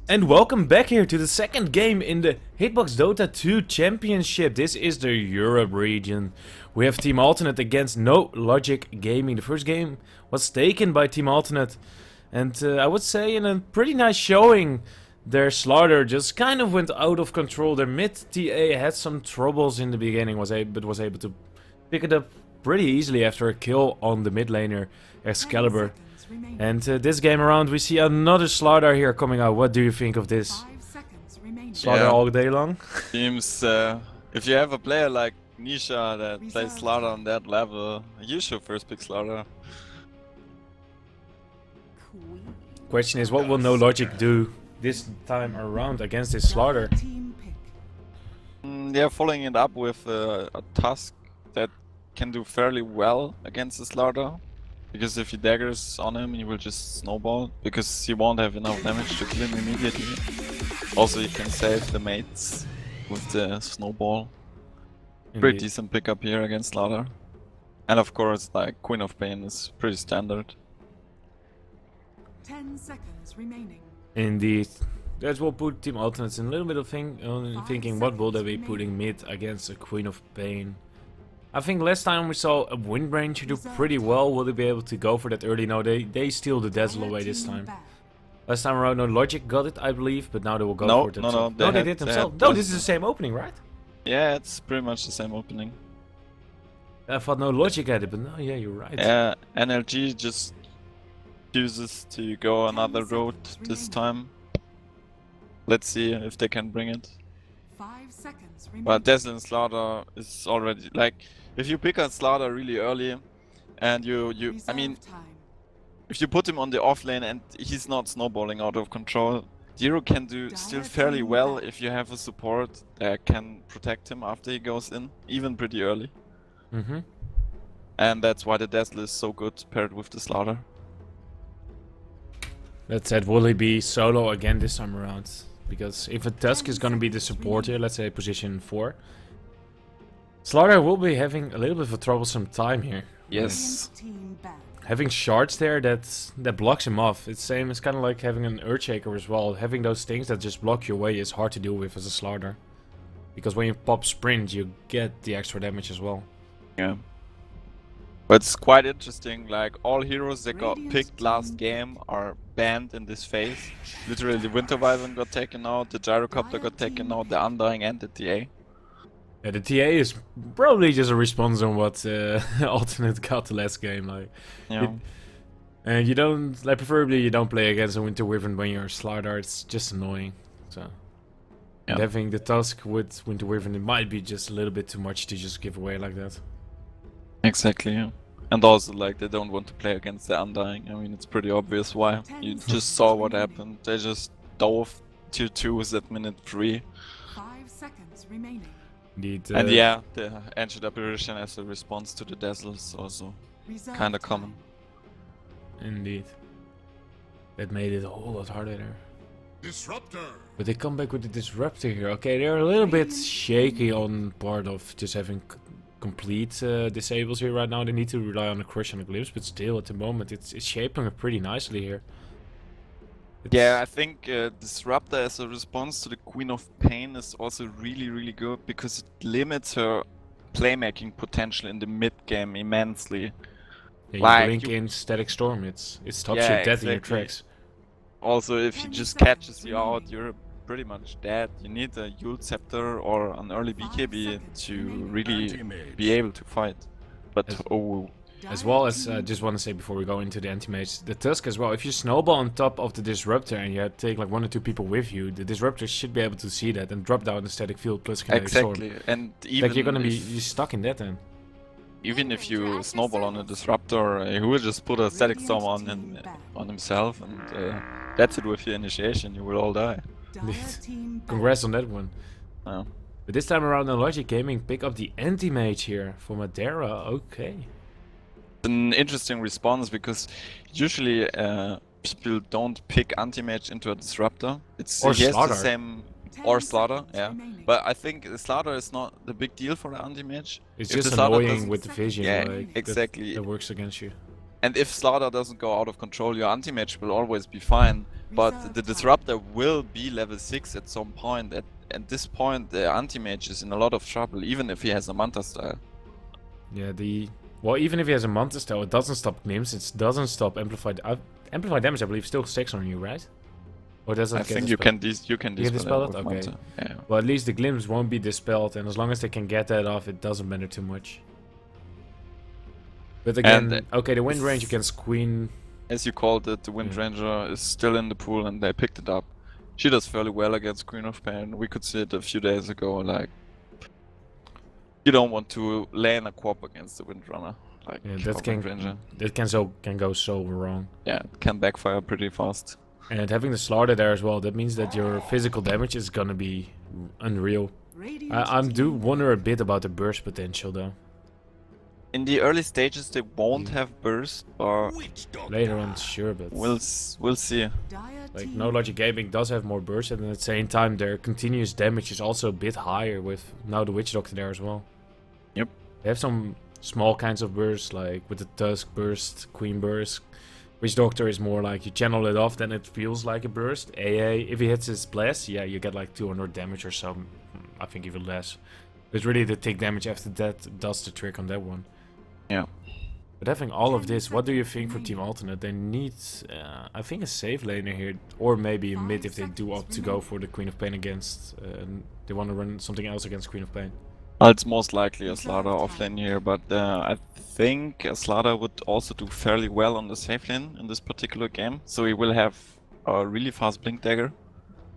And welcome back here to the second game in the Hitbox Dota 2 Championship. This is the Europe region. We have Team Alternate against No Logic Gaming. The first game was taken by Team Alternate. And I would say in a pretty nice showing. Their Slaughter just kind of went out of control. Their mid TA had some troubles in the beginning, but was able to pick it up pretty easily after a kill on the mid laner, Excalibur. And this game around we see another Slaughter here coming out. What do you think of this? Slaughter all day long? Seems if you have a player like Nisha that plays Slaughter on that level, you should first pick Slaughter. Question is, what will No Logic do this time around against this Slaughter? They're following it up with a Tusk that can do fairly well against the Slaughter. Because if he daggers on him, he will just snowball, because he won't have enough damage to kill him immediately. Also, he can save the mates with the snowball. Pretty decent pickup here against Slaughter. And of course, like, Queen of Pain is pretty standard. 10 seconds remaining. Indeed. That will put Team Alternates in a little bit of thinking, what will they be putting mid against a Queen of Pain? I think last time we saw a Windbranch do pretty well. Will they be able to go for that early? No, they steal the Dazzle away this time. Last time around, No Logic got it, I believe, but now they will go for it themselves. No, they did themselves. No, this is the same opening, right? Yeah, it's pretty much the same opening. I thought No Logic had it, but no, yeah, you're right. Yeah, NLG just chooses to go another route this time. Let's see if they can bring it. 5 seconds remaining. But Dazzle and Slaughter is already, like, if you pick a Slaughter really early and I mean, if you put him on the off lane and he's not snowballing out of control, Zero can do still fairly well if you have a support that can protect him after he goes in, even pretty early. And that's why the Dazzle is so good paired with the Slaughter. That said, will he be solo again this time around? Because if a Tusk is gonna be the support here, let's say position 4, Slaughter will be having a little bit of a troublesome time here. Yes. Having shards there that blocks him off. It's same. It's kind of like having an Earthshaker as well. Having those things that just block your way is hard to deal with as a Slaughter. Because when you pop sprint, you get the extra damage as well. Yeah. But it's quite interesting, like, all heroes that got picked last game are banned in this phase. Literally, the Winter Wyvern got taken out, the Gyrocopter got taken out, the Undying and the TA. Yeah, the TA is probably just a response on what Alternate got the last game. Like, yeah. And you don't, like, preferably you don't play against a Winter Wyvern when you're a Slaughter. It's just annoying. So, and having the Tusk with Winter Wyvern, it might be just a little bit too much to just give away like that. Exactly, yeah. And also, like, they don't want to play against the Undying. I mean, it's pretty obvious why. You just saw what happened. They just dove tier 2s at minute 3. 5 seconds remaining. Indeed, and yeah, the Ancient Apparition as a response to the Dazzle is also kinda common. Indeed. That made it a whole lot harder there. Disruptor! But they come back with the Disruptor here. Okay, they're a little bit shaky on part of just having complete disables here right now. They need to rely on a Crush and a Glimpse, but still at the moment it's shaping up pretty nicely here. Yeah, I think Disruptor as a response to the Queen of Pain is also really good, because it limits her playmaking potential in the mid game immensely. Yeah, like, you blink in Static Storm, it stops you dead in your tracks. Also, if he just catches you out, you're pretty much dead. You need a Yule Scepter or an early BKB to really be able to fight. But as well as, just want to say before we go into the anti-mage, the Tusk as well. If you snowball on top of the Disruptor and you take like 1 or 2 people with you, the Disruptor should be able to see that and drop down the static field plus kinetic storm. And even like, you're gonna be stuck in that then. Even if you snowball on a Disruptor, he will just put a static storm on himself, and that's it with your initiation. You will all die. Congrats on that one. Yeah. But this time around, No Logic Gaming pick up the anti-mage here for Madeira. Okay. An interesting response, because usually people don't pick anti-mage into a Disruptor. It's or Slaughter. The same, or Slaughter, yeah. But I think Slaughter is not the big deal for the anti-mage. It's just annoying with the vision. Yeah, like, exactly. That works against you. And if Slaughter doesn't go out of control, your anti-mage will always be fine. but Reserve the time. Disruptor will be level 6 at some point. At this point, the Anti-Mage is in a lot of trouble, even if he has a Manta style. Yeah, well, even if he has a Manta style, it doesn't stop Gnims, it doesn't stop Amplified... Amplified damage, I believe, still sticks on you, right? Or does it I get think you dispelled? can You can dispel dispel it it? with Okay. Manta. Yeah. Well, at least the Glimpse won't be dispelled, and as long as they can get that off, it doesn't matter too much. But again, And, okay, the Wind Range against Queen... As you called it, the Wind Yeah. Ranger is still in the pool and they picked it up. She does fairly well against Queen of Pain. We could see it a few days ago, like... You don't want to land a co-op against the Wind Runner. Like, Yeah, a Wind Ranger. that can go so wrong. Yeah, it can backfire pretty fast. And having the Slaughter there as well, that means that your physical damage is gonna be unreal. I do wonder a bit about the burst potential though. In the early stages, they won't have burst, but Later on, sure, but we'll see. like No Logic Gaming does have more burst, and at the same time, their continuous damage is also a bit higher with now the Witch Doctor there as well. Yep. They have some small kinds of bursts, like with the Tusk burst, Queen burst. Witch Doctor is more like you channel it off, then it feels like a burst. AA, if he hits his blast, yeah, you get like 200 damage or so. I think even less. But really, the tick damage after that does the trick on that one. Yeah. But having all of this, what do you think for Team Alternate? They need, I think, a safe laner here, or maybe a mid if they do opt to go for the Queen of Pain against. They want to run something else against Queen of Pain. It's most likely a Slaughter offlane here, but I think a Slaughter would also do fairly well on the safe lane in this particular game. So he will have a really fast Blink Dagger,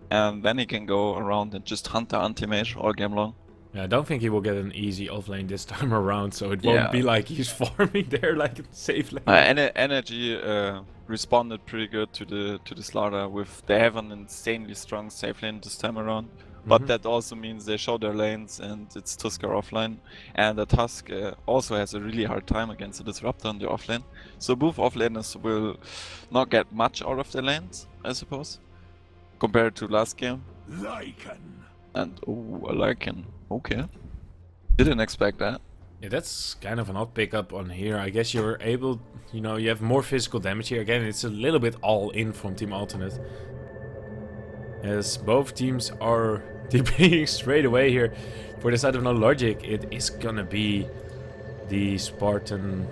and then he can go around and just hunt the Anti-Mage all game long. Yeah, I don't think he will get an easy offlane this time around, so it won't be like he's farming there like in safe lane. Energy responded pretty good to the Slaughter with they have an insanely strong safe lane this time around. But that also means they show their lanes and it's Tusker offline. And the Tusk also has a really hard time against the Disruptor on the offlane. So both offlaners will not get much out of their lanes, I suppose, compared to last game. And oh, a Lycan. Okay. Didn't expect that. Yeah, that's kind of an odd pickup on here. I guess you're able, you know, you have more physical damage here. Again, it's a little bit all in from Team Alternate. As both teams are DPing straight away here. For the side of No Logic, it is gonna be the Spartan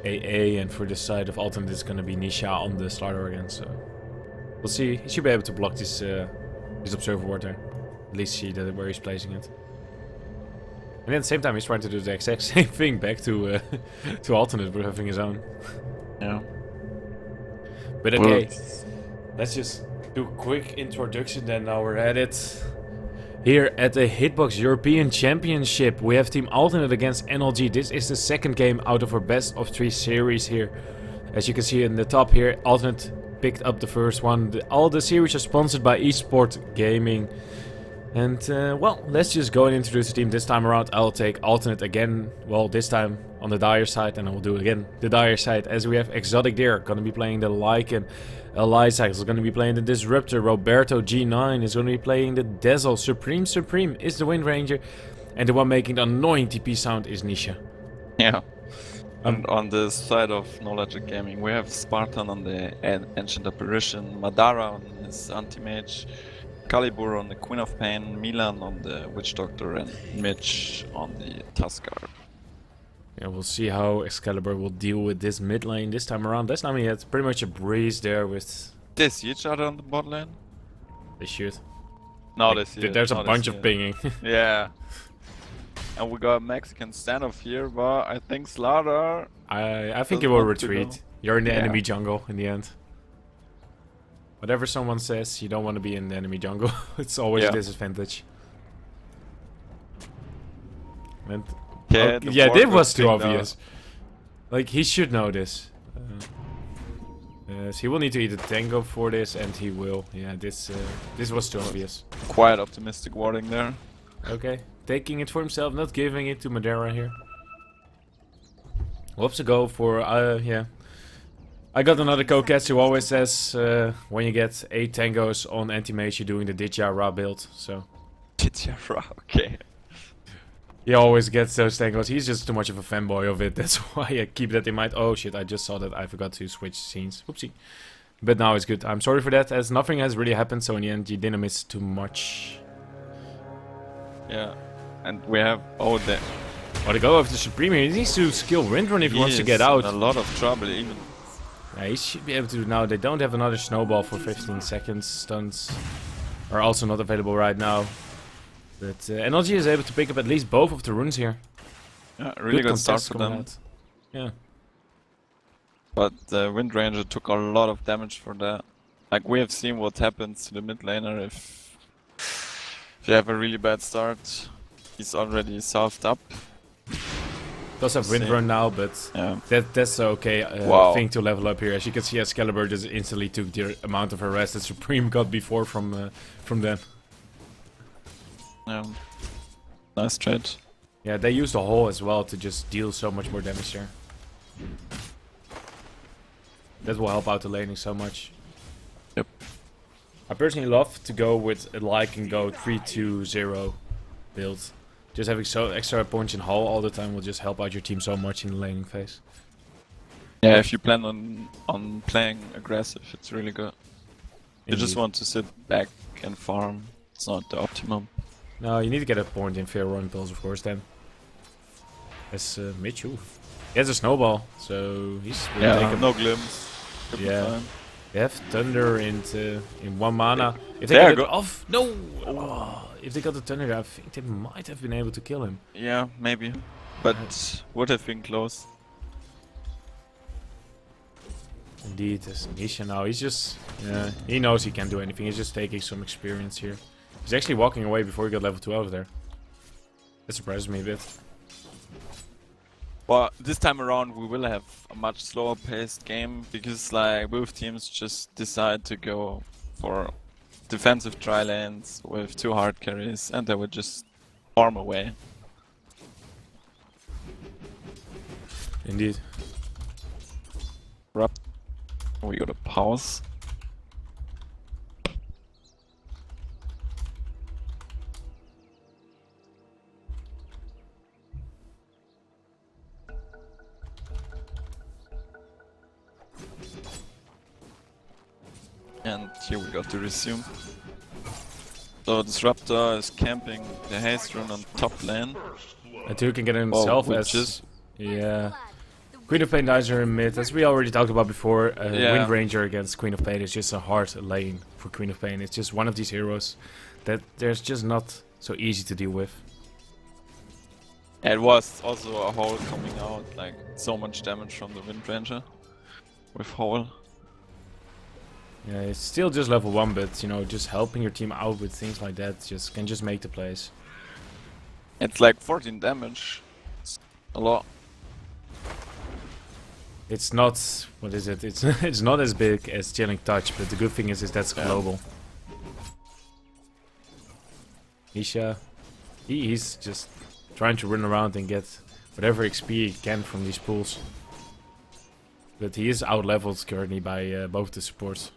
AA, and for the side of Alternate, it's gonna be Nisha on the Slaughter again. So we'll see. He should be able to block this Observer Ward there. At least see that where he's placing it. And at the same time, he's trying to do the exact same thing back to to Alternate, but having his own. Yeah. But okay, let's just do a quick introduction then. Now we're at it. Here at the Hitbox European Championship, we have Team Alternate against NLG. This is the second game out of our best of 3 series here. As you can see in the top here, Alternate picked up the first one. All the series are sponsored by Esport Gaming. And, well, let's just go and introduce the team. This time around, I'll take Alternate again. Well, this time on the Dire side, and I will do again the Dire side. As we have Exotic Deer, gonna be playing the Lycan. Eliza is gonna be playing the Disruptor. Roberto G9 is gonna be playing the Dazzle. Supreme is the Wind Ranger. And the one making the annoying TP sound is Nisha. Yeah. And on the side of No Logic Gaming, we have Spartan on the Ancient Apparition, Madara on his Anti-Mage, Calibur on the Queen of Pain, Milan on the Witch Doctor, and Mitch on the Tusker. Yeah, we'll see how Excalibur will deal with this mid lane this time around. Last time he had pretty much a breeze there with... They see each other on the bot lane? They shoot. No, Like, they see it. there's No, a they bunch see of it. pinging. Yeah. And we got a Mexican standoff here, but I think Slaughter... I think he Doesn't will want to retreat. go. You're in the Yeah. enemy jungle in the end. Whatever someone says, you don't want to be in the enemy jungle. It's always a Yeah. disadvantage. And Yeah, okay, yeah, that was too thing, though. obvious. Like, he should know this. Yes, he will need to eat a tango for this, and he will. Yeah, this was too obvious. Quite optimistic warding there. Okay, taking it for himself, not giving it to Madara here. Whoops, a go for, yeah. I got another co-catch who always says, when you get 8 tangos on anti-mage, you're doing the Ditya Ra build, so. Ditya, okay. He always gets those tangos. He's just too much of a fanboy of it. That's why I keep that in mind. Oh shit, I just saw that I forgot to switch scenes. Oopsie. But now it's good. I'm sorry for that, as nothing has really happened, so in the end you didn't miss too much. Yeah. And we have... Oh, the... Oh, the go of the Supreme here. He needs to skill Windrun if he wants to get out. In a lot of trouble even. Yeah, he should be able to now. They don't have another snowball for 15 seconds. Stuns are also not available right now. But NLG is able to pick up at least both of the runes here. Yeah, really good start contest for coming them. out. Yeah. But the Wind Ranger took a lot of damage for that. Like, we have seen what happens to the mid laner if you have a really bad start. He's already salved up. Does have Windrun now, but Yeah. that's okay Wow. thing to level up here. As you can see, Excalibur just instantly took the amount of harass that Supreme got before from them. Yeah. Nice trade. Yeah, they used the hole as well to just deal so much more damage there. That will help out the laning so much. Yep. I personally love to go with a like and go 3-2-0 build. Just having so extra points in hull all the time will just help out your team so much in the laning phase. Yeah, if you plan on playing aggressive, it's really good. You just Indeed. want to sit back and farm. It's not the optimum. No, you need to get a point in fair run pills, of course, then. That's Mitchell. He has a snowball, so he's really Yeah, taking- no glimpse. Could be Yeah. fine. They have Thunder in 1 mana. If There they you got it go. off, no! Oh, if they got the Thunder, I think they might have been able to kill him. Yeah, maybe. But would have been close. Indeed, there's Nisha now. He's just, he knows he can't do anything. He's just taking some experience here. He's actually walking away before he got level 12 there. That surprises me a bit. But this time around we will have a much slower paced game because like both teams just decide to go for defensive tri lanes with 2 hard carries and they would just farm away. Indeed. We got a pause. And here we got to resume. So Disruptor is camping the haste rune on top lane. Until he can get himself as... just Yeah. Queen of Pain dies here in mid. As we already talked about before, Yeah. Wind Ranger against Queen of Pain is just a hard lane for Queen of Pain. It's just one of these heroes that there's just not so easy to deal with. it was also a hole coming out, like so much damage from the Wind Ranger with hole. Yeah, it's still just level 1, but you know, just helping your team out with things like that just can just make the plays. It's like 14 damage. It's a lot. It's not, what is it? It's it's not as big as Chilling Touch, but the good thing is that's Yeah. global. Isha, he's just trying to run around and get whatever XP he can from these pools. But he is out-leveled currently by both the supports.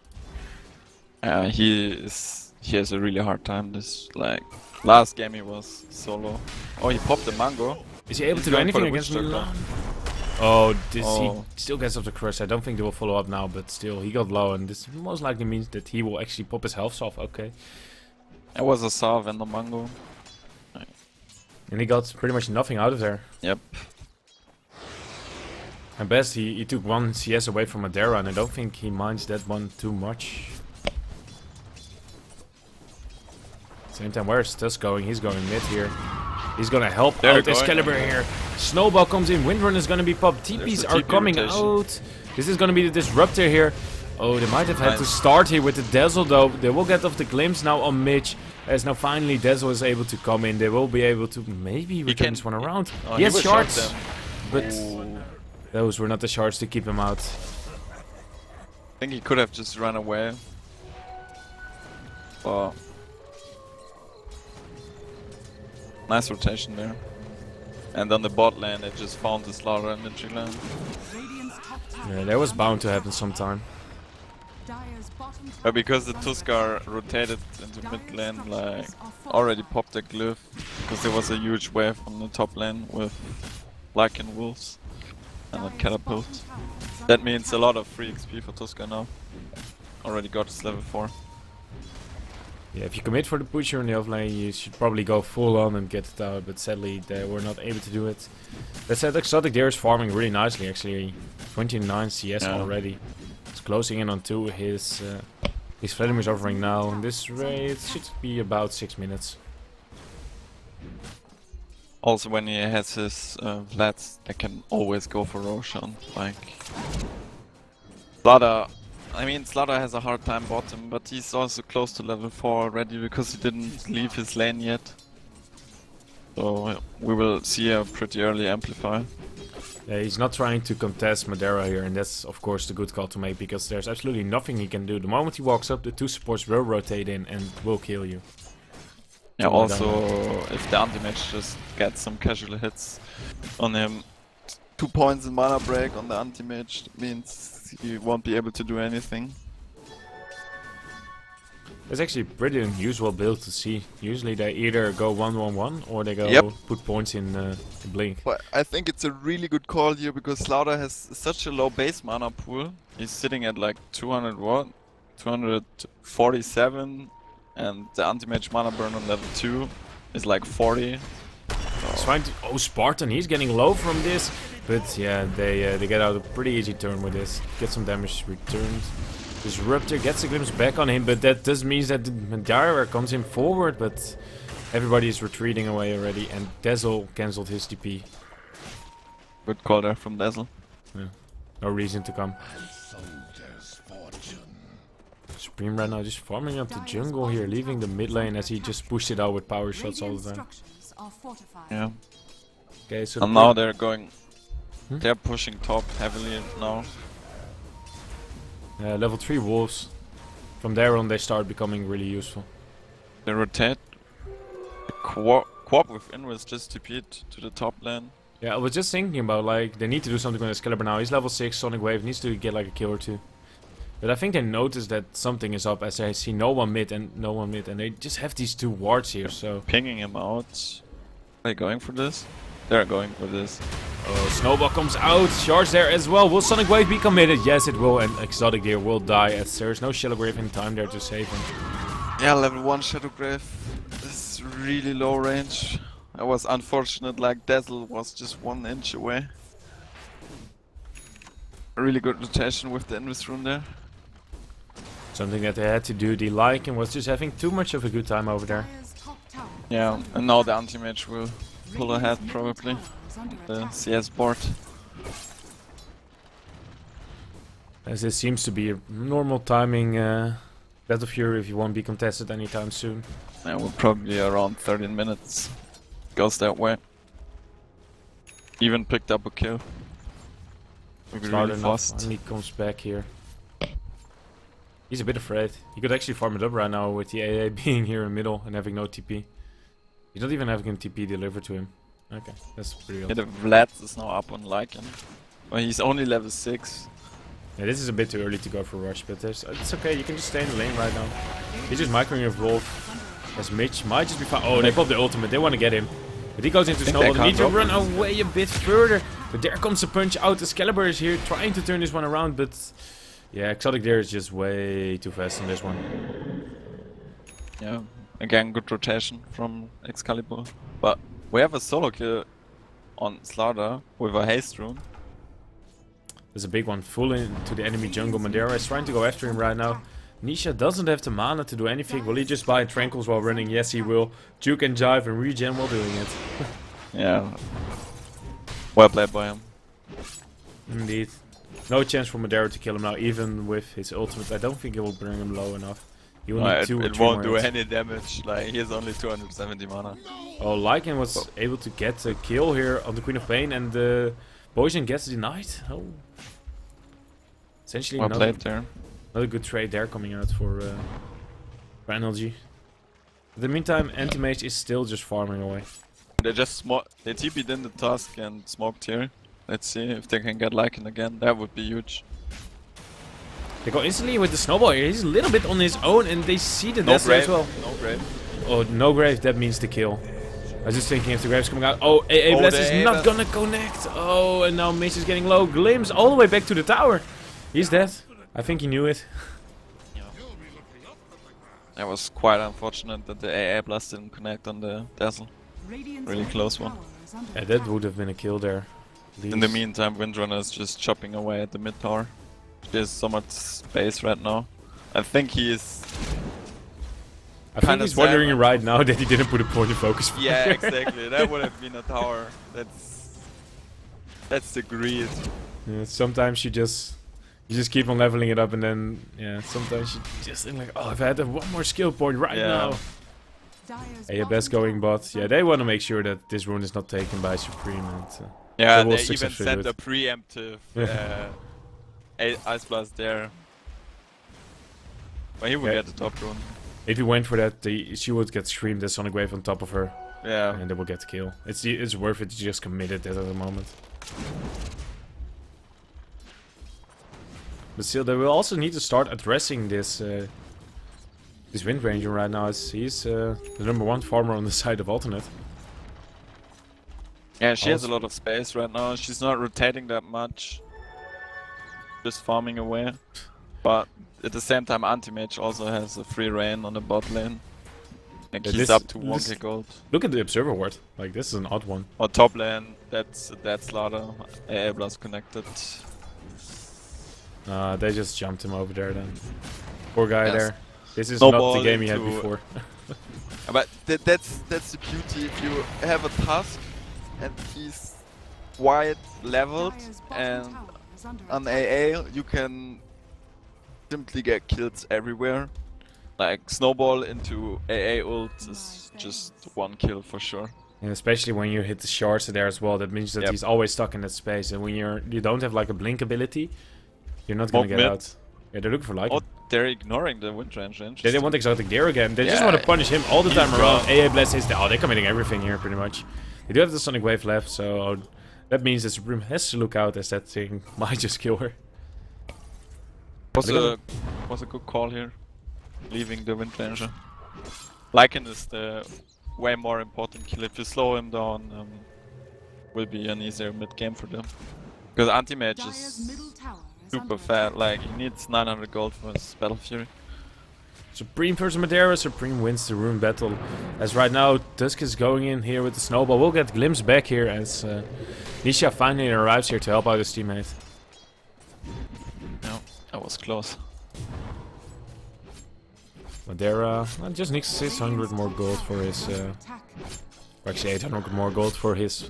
He has a really hard time. This like last game he was solo. Oh, he popped the mango. Is he able He's to do going for anything the against Witch me? Doctor. Oh, he Oh. still gets off the crush. I don't think they will follow up now, but still, he got low, and this most likely means that he will actually pop his health off. Okay. It was a salve and the mango. And he got pretty much nothing out of there. Yep. At best, he took 1 CS away from Madera, and I don't think he minds that one too much. Same time, where's Tusk going? He's going mid here. He's gonna help They're out going Excalibur on. here. Snowball comes in, Windrun is gonna be popped. TPs a are TP coming rotation. out. This is gonna be the Disruptor here. Oh, they might have had to Nice. start here with the Dazzle though. They will get off the glimpse now on Mitch. As now finally Dazzle is able to come in. They will be able to maybe return can- this one around. Oh, he has will short shards, them. but Ooh. those were not the shards to keep him out. I think he could have just run away. But nice rotation there. And on the bot lane, they just found the Slaughter and the lane. Radiant's top tower. Yeah, that was bound to happen sometime. Dire's bottom tower But because the is Tuskar rotated into mid Dire's lane, structures like are already fortified. popped the glyph. Because there was a huge wave on the top lane with Lycan Wolves and a Dire's catapult. bottom tower is That under means a attack. lot of free XP for Tuskar now. already got his level 4. Yeah, if you commit for the pusher in the off lane, you should probably go full on and get it out, but sadly they were not able to do it. That said, Exotic there is farming really nicely actually. 29 CS already. It's closing in on 2. His Vladimir is offering now. And this raid should be about 6 minutes. Also, when he has his Vlads, they can always go for Roshan. Like, Slaughter, I mean, Slaughter has a hard time bottom, but he's also close to level 4 already because he didn't leave his lane yet. So we will see a pretty early amplify. Yeah, he's not trying to contest Madeira here, and that's of course the good call to make because there's absolutely nothing he can do. The moment he walks up, the 2 supports will rotate in and will kill you. Yeah, also, if the anti-mage just gets some casual hits on him, 2 points in mana break on the anti-mage means he won't be able to do anything. It's actually a pretty unusual build to see. Usually they either go 1-1-1 or they go put points in Blink. But I think it's a really good call here because Slaughter has such a low base mana pool. He's sitting at like 200 what? 247, and the anti-mage mana burn on level 2 is like 40. He's trying to... Oh, Spartan, he's getting low from this. But yeah, they get out a pretty easy turn with this. Get some damage returned. Disruptor gets a glimpse back on him, but that does mean that the Madeira comes in forward, but everybody is retreating away already, and Dazzle cancelled his TP. Good call there from Dazzle. Yeah. No reason to come. Supreme right now just farming up the jungle here, leaving the mid lane as he just pushed it out with power shots all the time. Yeah. Okay, so and now they're going... They're pushing top heavily now. Level 3 wolves. From there on they start becoming really useful. They rotate. The Quap with Invis just TP'd to the top lane. Yeah, I was just thinking about like they need to do something with Excalibur now. He's level 6, Sonic Wave needs to get like a kill or 2. But I think they noticed that something is up as I see no one mid and they just have these 2 wards here, so... Pinging him out. Are they going for this? They're going for this. Oh, Snowball comes out, charge there as well. Will Sonic Wave be committed? Yes, it will, and Exotic here will die as there's no Shadow Grave in time there to save him. Yeah, level 1 Shadow Grave. This is really low range. I was unfortunate, like Dazzle was just 1 inch away. A really good rotation with the Invis rune there. Something that they had to do. The Lycan was just having too much of a good time over there. Yeah, and now the anti-mage will pull ahead probably. The CS board. As this seems to be a normal timing Battle Fury if you won't be contested anytime soon. Yeah, we're probably around 13 minutes. Goes that way. Even picked up a kill. Really fast. And he comes back here. He's a bit afraid. He could actually farm it up right now with the AA being here in the middle and having no TP. He's not even having TP delivered to him. Okay, that's pretty old. Yeah, the Vlad is now up on Lycan. Well, he's only level 6. Yeah, this is a bit too early to go for rush, but it's okay, you can just stay in the lane right now. He's just microing a Wolf. As Mitch might just be fine. Oh, they pop the ultimate, they want to get him. But he goes into Snowball, they need to run away a bit further. But there comes the punch out, Excalibur is here trying to turn this one around, but... Yeah, Exotic there is just way too fast on this one. Yeah, again, good rotation from Excalibur. But we have a solo kill on Slaughter with a haste rune. There's a big one, full into the enemy jungle. Madeira is trying to go after him right now. Nisha doesn't have the mana to do anything. Will he just buy Tranquils while running? Yes, he will. Juke and Jive and regen while doing it. Yeah. Well played by him. Indeed. No chance for Madeira to kill him now, even with his ultimate. I don't think it will bring him low enough. He will need 2 or 3 it won't do hits. any damage, like he has only 270 mana. Oh, Lycan was able to get a kill here on the Queen of Pain and the poison gets denied. Oh. Essentially Well played there. Another good trade there coming out for NLG. In the meantime, Anti-Mage is still just farming away. They just they TP'd in the Tusk and smoked here. Let's see if they can get Lycan again. That would be huge. They go instantly with the Snowball here. He's a little bit on his own and they see the Dazzler as well. No grave. Oh, no grave, that means the kill. I was just thinking if the grave's coming out. Oh, AA Blast is not gonna connect. Oh, and now Mage is getting low. Glimpse all the way back to the tower. He's dead. I think he knew it. That was quite unfortunate that the AA blast didn't connect on the Dazzle. Radiant's Really close one. tower is under Yeah, attack. that would have been a kill there. At In the least. meantime, Windrunner is just chopping away at the mid tower. There's so much space right now. I think he is. I think kinda he's wondering sad. right now that he didn't put a point of focus. for Yeah, her. exactly. That would have been a tower. That's the greed. Yeah, sometimes you just keep on leveling it up, and then sometimes you just think like, oh, if I had one more skill point right Yeah. now. Dyer's Yeah, bottom best going tower bot. is Yeah, under they want to make sure that this rune is not taken by Supreme. And Yeah, will they even successfully sent do a it. preemptive Ice Blast there. But he will Yeah. get the top rune. if he went for that, she would get screamed as Sonic Wave on top of her, Yeah. and they will get the kill. It's worth it to just commit it at the moment. But still, they will also need to start addressing this this Wind Ranger right now, as he's the #1 farmer on the side of Alternate. Yeah, she has a Also- lot of space right now. She's not rotating that much. Just farming away. But at the same time, Anti-Mage also has a free reign on the bot lane. And Yeah, he's this- up to this- 1k gold. Look at the Observer Ward. Like, this is an odd one. On top lane, that's Slaughter. AA Blast connected. They just jumped him over there then. Poor guy Yes. there. This is Snowball not the game he had into- before. But that's the beauty. If you have a task and he's quite leveled Dyer's bottom and tower is under on attack. AA, you can simply get kills everywhere. Like Snowball into AA ult is just one kill for sure. And especially when you hit the shards there as well, that means that Yep. he's always stuck in that space. And when you don't have like a blink ability, you're not gonna Smoke get mid. out. Yeah, they're looking for like. Oh, they're ignoring the Wind Ranger. They want exotic gear again. They just Yeah, want to punish him all the he's time around. wrong. AA Blast is they're committing everything here pretty much. They do have the Sonic Wave left, so that means that Supreme has to look out, as that thing might just kill her. Was a good call here, leaving the Wind Ranger. Lycan is the way more important kill. If you slow him down, will be an easier mid game for them. Because Anti-Mage Dyer's is middle tower is super under fat. attack. Like he needs 900 gold for his Battle Fury. Supreme versus Madeira. Supreme wins the rune battle. As right now, Dusk is going in here with the snowball. We'll get Glimpse back here as Nisha finally arrives here to help out his teammate. No, that was close. Madeira just needs 600 more gold for his, or actually 800 more gold for his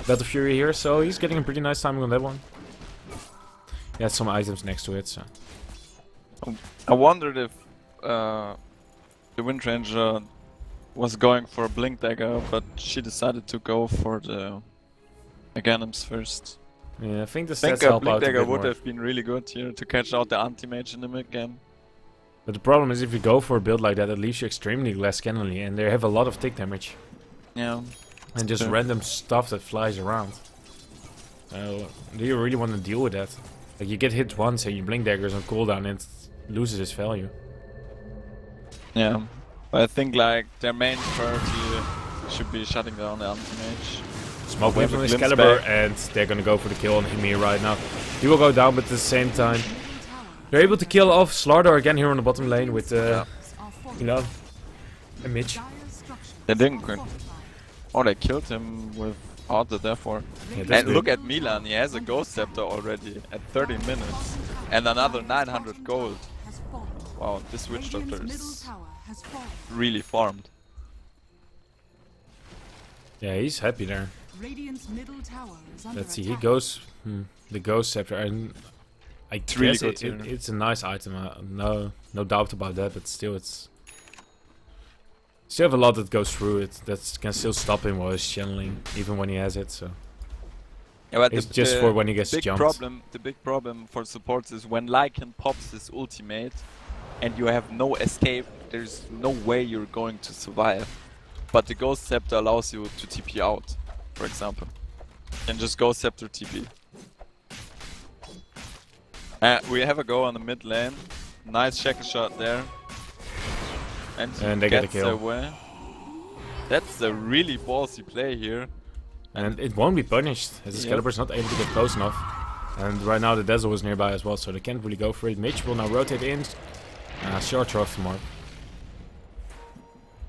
Battle Fury here, so he's getting a pretty nice timing on that one. He has some items next to it, so. I wondered if the Wind Ranger was going for a Blink Dagger, but she decided to go for the Meganims first. Yeah, I think the I think stats a help Blink out a Dagger bit would more. have been really good here to catch out the Anti-Mage in the mid game. But the problem is if you go for a build like that, it leaves you extremely less cannonly, and they have a lot of tick damage. Yeah. And just Sure. random stuff that flies around. Do you really want to deal with that? Like, you get hit once and you blink daggers on cooldown and it loses its value. Yeah. But I think like their main priority should be shutting down the Anti-Mage. Smoke We wave have on a glimpse Excalibur, back. and they're gonna go for the kill on him here right now. He will go down, but at the same time, Middle tower they're able to kill off Slardar again here on the bottom lane with, Yeah. are you know, a Mitch. Dyer's structures They didn't are quit. fortified. Oh, they killed him without the Death Ward. Yeah, that's And good. look at Milan, he has a Ghost Scepter already at 30 minutes. And another 900 gold. Has fallen. Wow, this Witch Radiant's Doctor middle is tower has fallen. really farmed. Yeah, he's happy there. Radiant's middle tower is under Let's see, he attack. goes the Ghost Scepter, and I really guess good here. it's a nice item. No doubt about that, but still, it's still have a lot that goes through it that can still stop him while he's channeling, even when he has it. So Yeah, but it's just for when he gets big jumped. the big problem for supports is when Lycan pops his ultimate and you have no escape, there's no way you're going to survive. But the Ghost Scepter allows you to TP out, for example. And just Ghost Scepter TP. We have a go on the mid lane. Nice shackle shot there. And they get the gets kill. away. That's a really ballsy play here. And it won't be punished, as Excalibur's not able to get close enough. And right now the Dazzle was nearby as well, so they can't really go for it. Mitch will now rotate in. Short off the mark.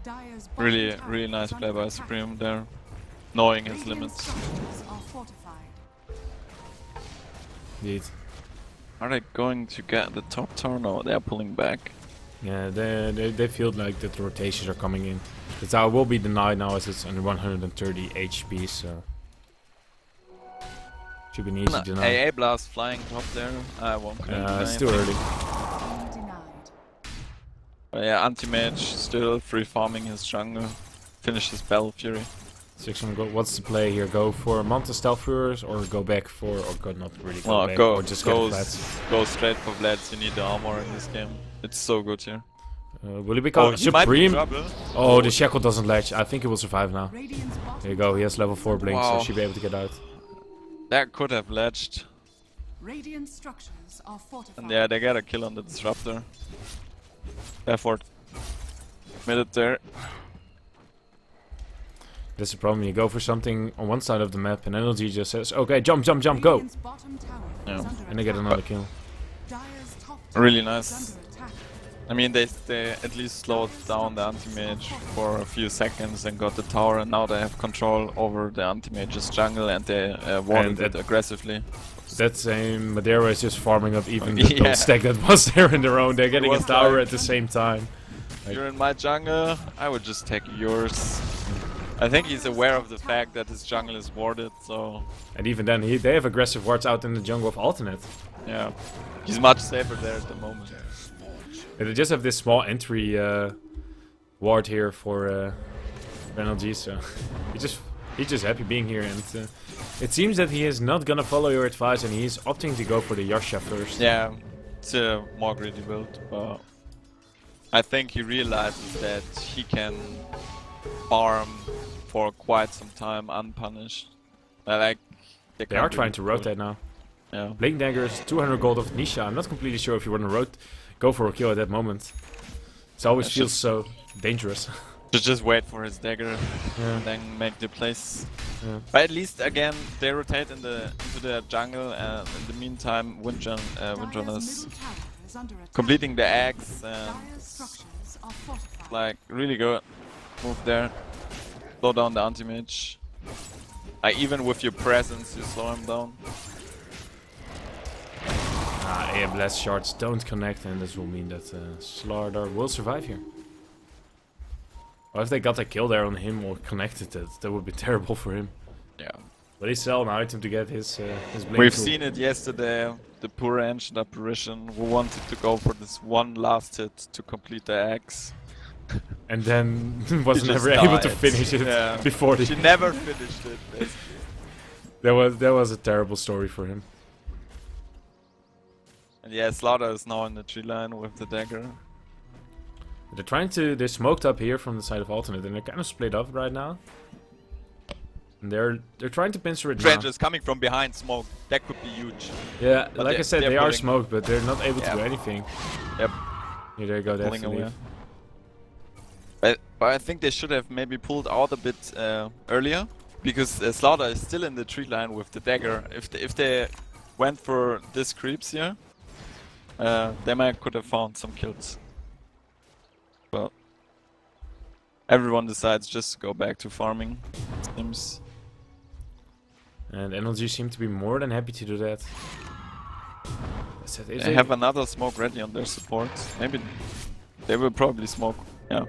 Dire's bottom Really, tower really is nice under play by attack. Supreme there, knowing his Radiant limits. structures are fortified. Indeed. Are they going to get the top tower? No, they're pulling back. Yeah, they feel like that the rotations are coming in. The tower will be denied now as it's under 130 HP, so should be an easy deny. AA blast flying top there. I won't connect. It's too early. Being denied. Yeah, anti-mage still free farming his jungle. Finish his Battle Fury. 600 gold. What's the play here? Go for Manta Stealth Furers or go back for, or go not really go No, back, go, or just get go, flats? go straight for Vlads. You need the armor in this game. It's so good here. Will he become he might be in Supreme? trouble. Oh, the Shackle doesn't latch. I think he will survive now. Radiant's bottom There you go. He has level 4 blink, so Wow. he should be able to get out. That could have ledged. Radiant structures are fortified. And yeah, they got a kill on the disruptor. Effort. Made it there. That's the problem. You go for something on one side of the map, and NLG just says, "Okay, jump, jump, jump, go!" Radiant's bottom tower Yeah. is under And they get attack. another kill. Dire's top tower Really is nice. under attack. I mean, they at least slowed down the anti-mage for a few seconds and got the tower, and now they have control over the anti-mage's jungle, and they warded it aggressively. That same Madeira is just farming up even the Yeah. gold stack that was there in their own. They're getting a was tower like- at the same time. Like- You're in my jungle, I would just take yours. I think he's aware of the fact that his jungle is warded, so And even then, they have aggressive wards out in the jungle of alternate. yeah. He's much safer there at the moment. And they just have this small entry ward here for NLG, so he's just happy being here. And it seems that he is not gonna follow your advice, and he's opting to go for the Yasha first. Yeah, it's a more greedy build, but I think he realizes that he can farm for quite some time unpunished. Like They are trying to rotate now. Yeah. Blink Daggers, 200 gold of Nisha. I'm not completely sure if you want to go for a kill at that moment. It always Yeah, feels so dangerous. Just wait for his dagger, Yeah. and then make the place. Yeah. But at least again they rotate into the jungle, and in the meantime Windrunner Dire's is middle tower is under attack. completing the eggs and Dire's structures are fortified. like really good move there. Slow down the anti-mage. Like even with your presence you slow him down. Air Blast shards don't connect, and this will mean that Slardar will survive here. Or if they got a kill there on him or connected it, that would be terrible for him. Yeah. But he sell an item to get his blink We've tool. seen it yesterday, the poor ancient apparition who wanted to go for this one last hit to complete the eggs. And then was She never just able to died. finish it Yeah. before the... She never finished it, basically. that was a terrible story for him. And yeah, Slaughter is now in the tree line with the dagger. They're smoked up here from the side of alternate, and they're kind of split up right now. And they're trying to pincer it now. Strangers coming from behind smoke, that could be huge. Yeah, But like I said, they're they are pulling- smoked, but they're not able to Yeah. do anything. Yep. Here they go, they have Pulling to away. leave. But I think they should have maybe pulled out a bit earlier, because Slaughter is still in the tree line with the dagger. If they went for this creeps here, they might could have found some kills. But everyone decides just to go back to farming. It seems. And NLG seem to be more than happy to do that. They have another smoke ready on their support. Maybe they will probably smoke. Yeah.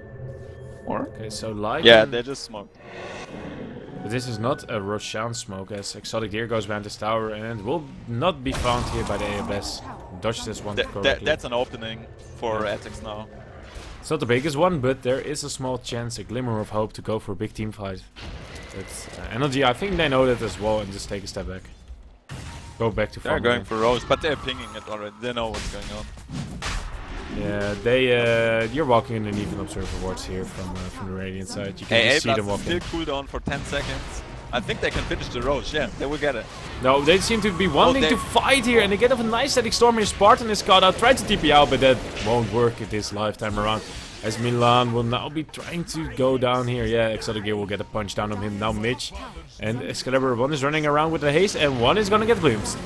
Or Okay, so like... yeah, they just smoke. But this is not a Roshan smoke, as Exotic Deer goes behind this tower and will not be found here by the AFS. Dodge this one correctly. That's an opening for Ethics now. It's not the biggest one, but there is a small chance, a glimmer of hope to go for a big team fight. But NLG, I think they know that as well and just take a step back. Go back to They're farming going again. for Rose, but they're pinging it already. They know what's going on. Yeah, you're walking underneath an observer wards here from the Radiant side. You can Hey, just see them A-Blast still walking. cooldown for 10 seconds. I think they can finish the Rose, yeah, they will get it. No, they seem to be wanting they- to fight here, and they get off a nice static storm here. Spartan is caught out, tried to TP out, but that won't work at this lifetime around. As Milan will now be trying to go down here. Yeah, Exotic Gear will get a punch down on him. Now Mitch and Excalibur, one is running around with the haste, and one is gonna get glimpsed.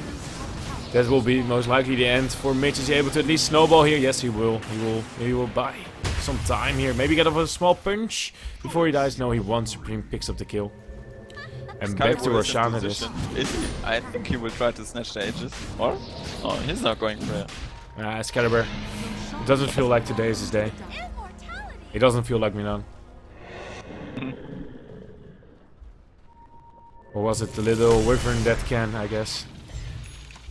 That will be most likely the end for Mitch. Is he able to at least snowball here? Yes, he will. He will buy. some time here. Maybe get off a small punch before he dies. No, he won. Supreme picks up the kill. And back to Excalibur is in Roshan it is. position. I think he will try to snatch the Aegis. Or? Oh, he's not going for it. Excalibur. It doesn't feel like today is his day. It doesn't feel like Milan. Or was it the little wyvern that can, I guess?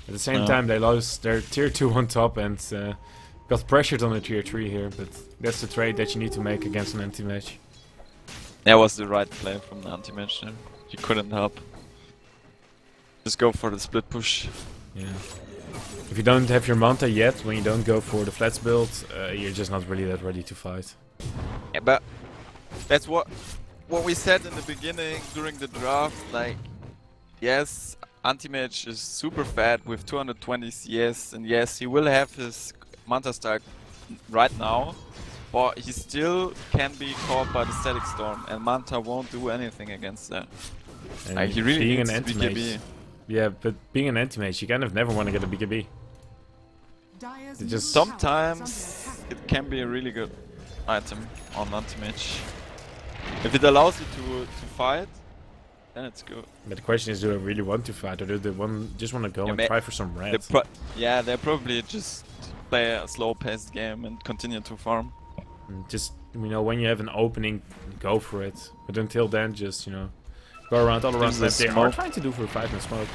At the same time, they lost their tier 2 on top and got pressured on the tier 3 here. But that's the trade that you need to make against an anti-mage. That was the right play from the anti-mage there. He couldn't help. Just go for the split push. Yeah. If you don't have your Manta yet, when you don't go for the flats build, you're just not really that ready to fight. Yeah, but that's what we said in the beginning during the draft. Like, yes, anti-mage is super fat with 220 CS, and yes, he will have his Manta stack right now, but he still can be caught by the static storm, and Manta won't do anything against that. And Like, he really being needs an anti-mage, BKB. yeah, but being an anti-mage, you kind of never want to get a BKB. Dire's It just- middle tower is Sometimes under attack. it can be a really good item on anti-mage. If it allows you to fight, then it's good. But the question is, do they really want to fight, or do they just want to go Yeah, and ma- try for some red? They probably just play a slow-paced game and continue to farm. And just, you know, when you have an opening, go for it. But until then, just, you know, go around all around Use the map. the They are smoke. trying to do for 5 minute smoke.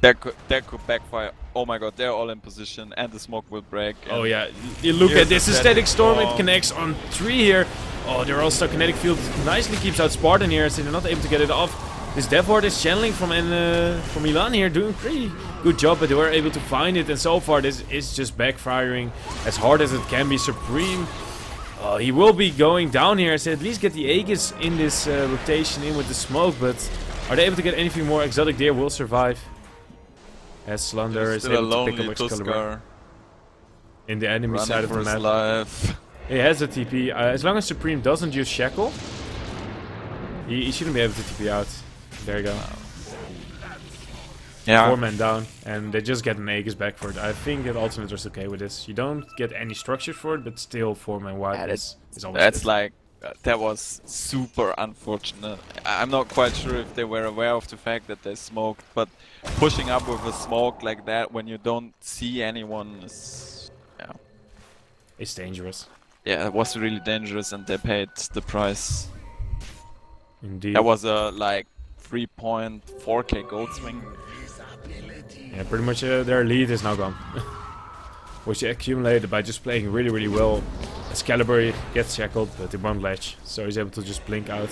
That could backfire. Oh my god, they're all in position and the smoke will break. Oh and yeah, you look here's at this the aesthetic storm, it storm. connects on 3 here. Oh, they're also kinetic field nicely keeps out Spartan here, so they're not able to get it off. This Death Ward is channeling from Milan here, doing pretty good job, but they were able to find it, and so far this is just backfiring as hard as it can be. Supreme, he will be going down here, so at least get the Aegis in this rotation in with the smoke, but are they able to get anything more? Exotic Deer will survive. As Slander There's is still a able to pick lonely up Excalibur Tuskar in the enemy running side of for the his map. life. He has a TP. As long as Supreme doesn't use Shackle, he shouldn't be able to TP out. There you go. Yeah. 4 men down, and they just get an Aegis back for it. I think that Ultimate is okay with this. You don't get any structure for it, but still 4 men wide Yeah, is always That's good. like that was super unfortunate. I'm not quite sure if they were aware of the fact that they smoked, but pushing up with a smoke like that when you don't see anyone is, yeah, It's dangerous. it was really dangerous, and they paid the price. Indeed. That was a like 3.4k gold swing. Yeah, pretty much their lead is now gone. Which they accumulated by just playing really, really well. Excalibur gets shackled, but it won't latch, so he's able to just blink out.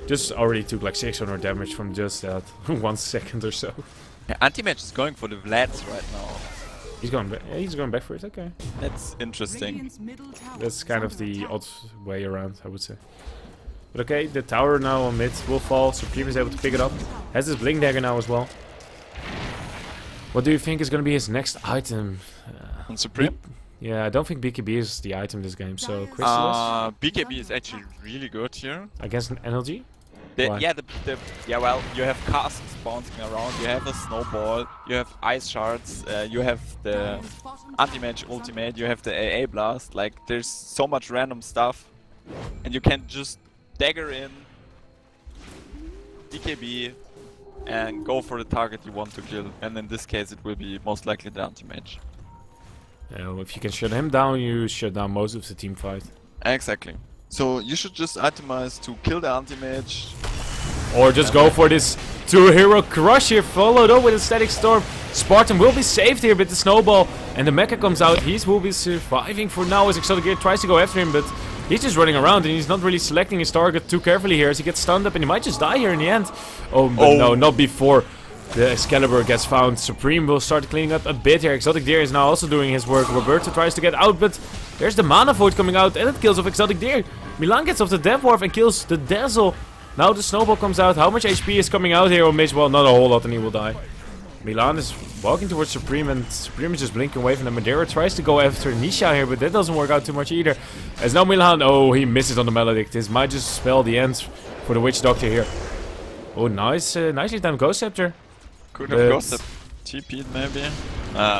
Just already took like 600 damage from just that 1 second or so. Yeah, Anti-Mage is going for the Vlads right now. He's going back. Yeah, he's going back for it. Okay, That's interesting. Radiant's middle tower that's is kind of under the attack. odd way around, I would say. But okay, the tower now on mid will fall. Supreme is able to pick it up. Has his blink dagger now as well. What do you think is going to be his next item? On Supreme? Yeah, I don't think BKB is the item this game. So Chrysalis BKB is actually really good here. against an NLG. Why? Well, you have casts bouncing around, you have a snowball, you have ice shards, you have the Dire's bottom anti-mage tower is ultimate, under you have the AA blast. Like, there's so much random stuff, and you can just dagger in, DKB, and go for the target you want to kill. And in this case, it will be most likely the anti-mage. If you can shut him down, you shut down most of the team fight. Exactly. So you should just itemize to kill the anti-mage. Or just go for this 2-hero crush here, followed up with a static storm. Spartan will be saved here with the snowball, and the mecha comes out. He will be surviving for now as Exotic Gear tries to go after him, but he's just running around and he's not really selecting his target too carefully here as he gets stunned up, and he might just die here in the end. Oh, but no, not before the Excalibur gets found. Supreme will start cleaning up a bit here. Exotic Deer is now also doing his work. Roberto tries to get out, but there's the Mana Void coming out, and it kills off Exotic Deer. Milan gets off the Death Dwarf and kills the Dazzle. Now the snowball comes out. How much HP is coming out here on Mage? Well, not a whole lot, and he will die. Milan is walking towards Supreme, and Supreme is just blinking away from the Madeira. Tries to go after Nisha here, but that doesn't work out too much either. As now Milan, oh, he misses on the Maledict. This might just spell the end for the Witch Doctor here. Oh, nice, nicely timed Ghost Scepter. Could But- have got a TP'd maybe.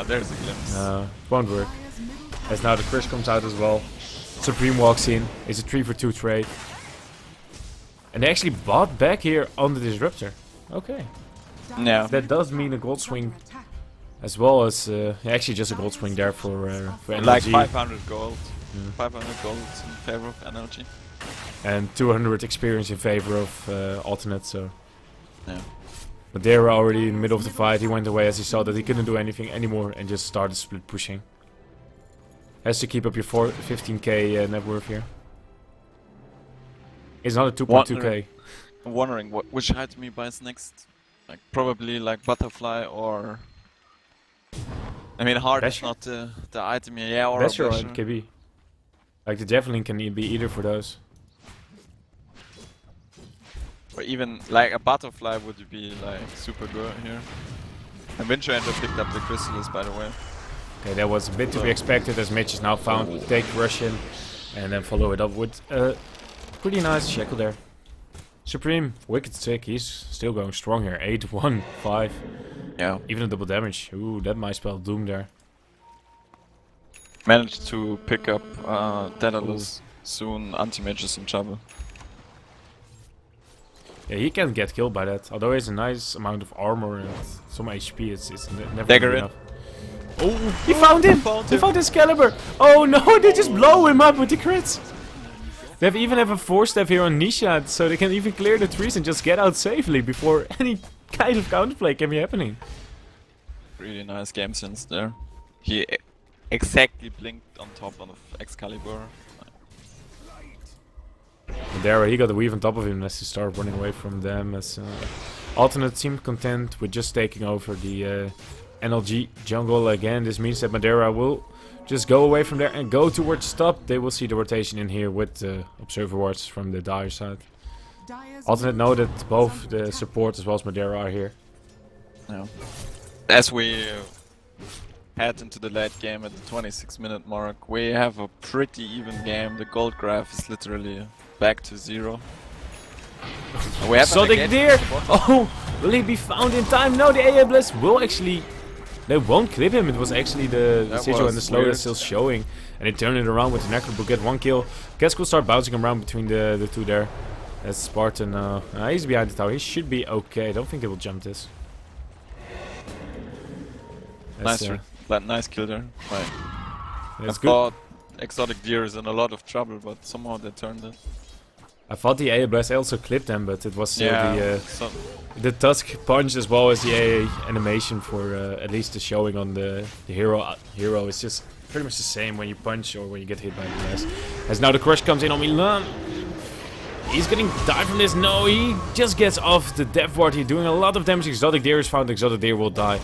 There's a glimpse. Won't work. Dire's middle tower As now the Chris comes out as well. Supreme walks in. It's a 3 for 2 trade. And they actually bought back here on the Disruptor. Okay. Yeah. That does mean a gold swing as well as actually just a gold swing there for energy. Like 500 gold. 500 gold in favor of energy. And 200 experience in favor of alternate, so. Yeah. But they were already in the middle of the fight. He went away as he saw that he couldn't do anything anymore and just started split pushing. Has to keep up your 15k net worth here. It's not a 2.2k. I'm wondering which item he buys next. Like probably like butterfly or. I mean, heart is Basher? not the item here. Yeah, or Basher a or Basher. KB. Like the javelin can be either for those. Or even like a butterfly would be like super good here. And Winter Ender picked up the chrysalis, by the way. Okay, that was a bit to be expected as Mitch is now found. Take Russian and then follow it up with a pretty nice shackle there. Supreme, wicked sick. He's still going strong here. 8, 1, 5. Yeah. Even a double damage. Ooh, that might spell doom there. Managed to pick up Daedalus. Soon Anti-Mage is in trouble. Yeah, he can get killed by that. Although he has a nice amount of armor and some HP, it's never Dagger really in. enough. Oh, he found him! He found Excalibur! Oh no, they just blow him up with the crits! They even have a 4-step here on Nisha, so they can even clear the trees and just get out safely before any kind of counterplay can be happening. Really nice game sense there. He exactly blinked on top of Excalibur. And there he got the weave on top of him as he started running away from them. As alternate seemed content with just taking over the NLG jungle again. This means that Madeira will just go away from there and go towards top. They will see the rotation in here with observer wards from the Dire side. Alternate know that both the support as well as Madeira are here. Yeah. As we head into the late game at the 26-minute mark, we have a pretty even game. The gold graph is literally back to 0. And we have an Exotic engagement deer! at the bottom. Oh! Will he be found in time? No, the AA Blast will actually... They won't clip him. It was actually the That sigil and the was slow weird. that's still showing. And they turn it around with the Necro, get 1 kill. Kesk will start bouncing around between the two there. That's Spartan. He's behind the tower. He should be okay. I don't think he will jump this. That's, Nice kill there. Right. that's I good. thought Exotic Deer is in a lot of trouble, but somehow they turned it. I thought the AA Blast also clipped them, but it was still so the Tusk punch as well as the AA animation for at least the showing on the hero. Hero is just pretty much the same when you punch or when you get hit by the blast. As now the crush comes in on Milan. He's getting died from this. No, he just gets off the death ward here, doing a lot of damage. Exotic Deer is found. Exotic Deer will die.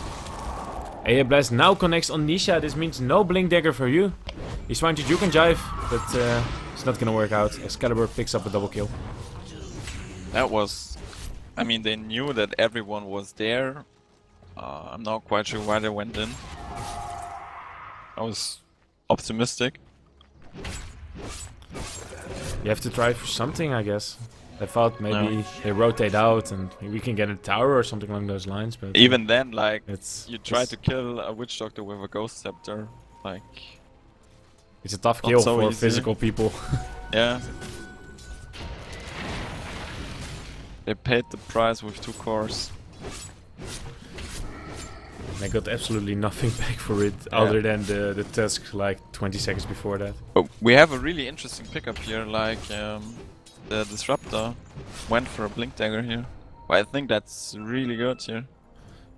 AA Blast now connects on Nisha. This means no Blink Dagger for you. He's trying to juke and jive, but it's not gonna work out. Excalibur picks up a double kill. that was... I mean, they knew that everyone was there. I'm not quite sure why they went in. I was optimistic. You have to try for something, I guess. I thought maybe they rotate out and we can get a tower or something along those lines, but Even then, like, it's you try to kill a Witch Doctor with a Ghost Scepter. Like, it's a tough not kill so for easy. physical people. yeah. They paid the price with 2 cores. And I got absolutely nothing back for it other than the Tusk like 20 seconds before that. But we have a really interesting pickup here, like the Disruptor went for a Blink Dagger here. Well, I think that's really good here.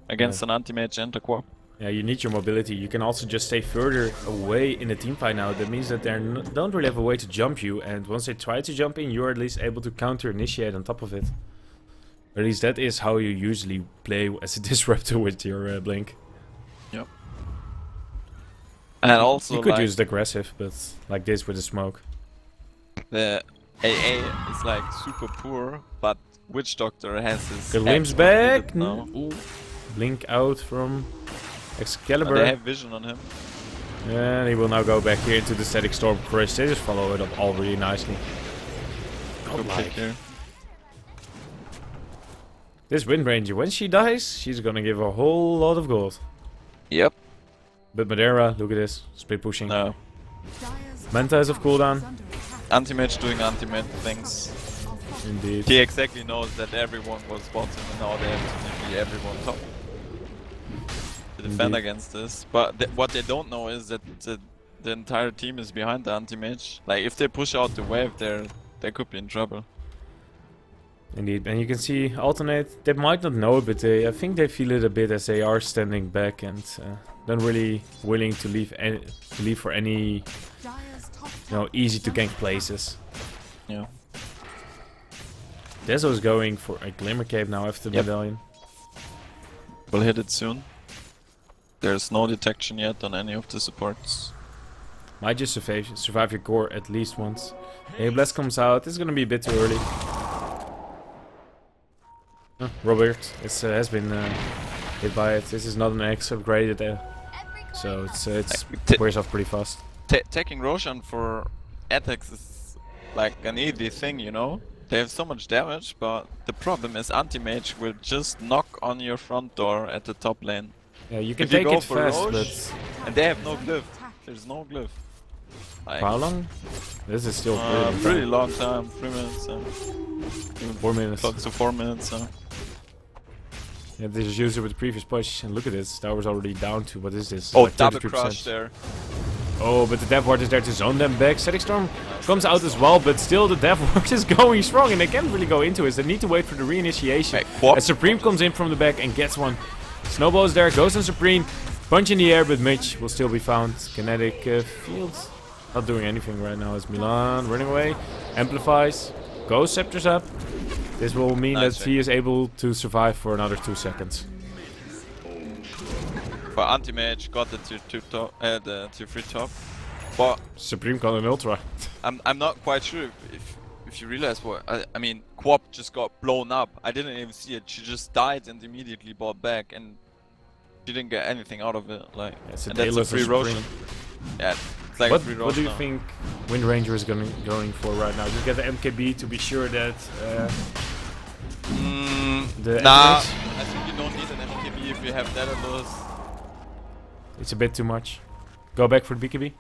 Against an Anti-Mage and a Quap. Yeah, you need your mobility. You can also just stay further away in the team fight now. That means that they don't really have a way to jump you, and once they try to jump in, you're at least able to counter-initiate on top of it. Or at least that is how you usually play as a Disruptor with your Blink. Yep. And also, you could like, use it aggressive, but like this with the smoke. the AA is like super poor, but Witch Doctor has his Limbs axe back. completed now. Ooh. Blink out from And Excalibur. they have vision on him. And he will now go back here into the Static Storm Crush. They just follow it up all really nicely. Good pick here. This Wind Ranger, when she dies, she's gonna give a whole lot of gold. Yep. But Madeira, look at this. Split pushing. No. Dire's Manta is off cooldown. Anti-mage doing anti-mage things. Indeed. He exactly knows that everyone was bottom and now they have to be everyone top to defend Indeed. against this. But what they don't know is that the entire team is behind the anti-mage. Like if they push out the wave, they could be in trouble. Indeed, and you can see alternate. They might not know it, but I think they feel it a bit as they are standing back and not really willing to leave for any, easy to gank places. Yeah. Dezo is going for a Glimmer Cape now after the Yep. medallion. We'll hit it soon. There's no detection yet on any of the supports. Might just survive your core at least once. Hey, Blast comes out. It's gonna be a bit too early. Robert has been hit by it. This is not an X upgraded, so it's wears off pretty fast. Taking Roshan for attacks is like an easy thing, you know? They have so much damage, but the problem is anti-mage will just knock on your front door at the top lane. Yeah, you can If you take go it for fast, Roche, but and they have no glyph. There's no glyph. Like, how long? This is still pretty long time. 3 minutes. 4 minutes. Close to 4 minutes. Yeah, they just used it with the previous push, and look at this. Tower's already down to, what is this? Oh, Like double 33%. crush there. Oh, but the Death Ward is there to zone them back. Static Storm comes out as well, but still the Death Ward is going strong, and they can't really go into it. They need to wait for the reinitiation. Hey, As Supreme comes in from the back and gets one. Snowball is there, goes on Supreme. Punch in the air, but Mitch will still be found. Kinetic field. Not doing anything right now as Milan running away. Amplifies. Goes Scepters up. This will mean Nice that he is able to survive for another 2 seconds. For anti-mage, got the tier 3 top. But Supreme call an Ultra. I'm not quite sure if you realize what I mean. Quap just got blown up. I didn't even see it. She just died and immediately bought back, and she didn't get anything out of it. Like, Yeah, it's a and that's a Daedalus free and Roshan. Supreme. Yeah, it's like a free Roshan. What do you now. think Wind Ranger is going for right now? Just get the MKB to be sure that the Nah, Emperors- I think you don't need an MKB if you have Daedalus. it's a bit too much. Go back for the BKB.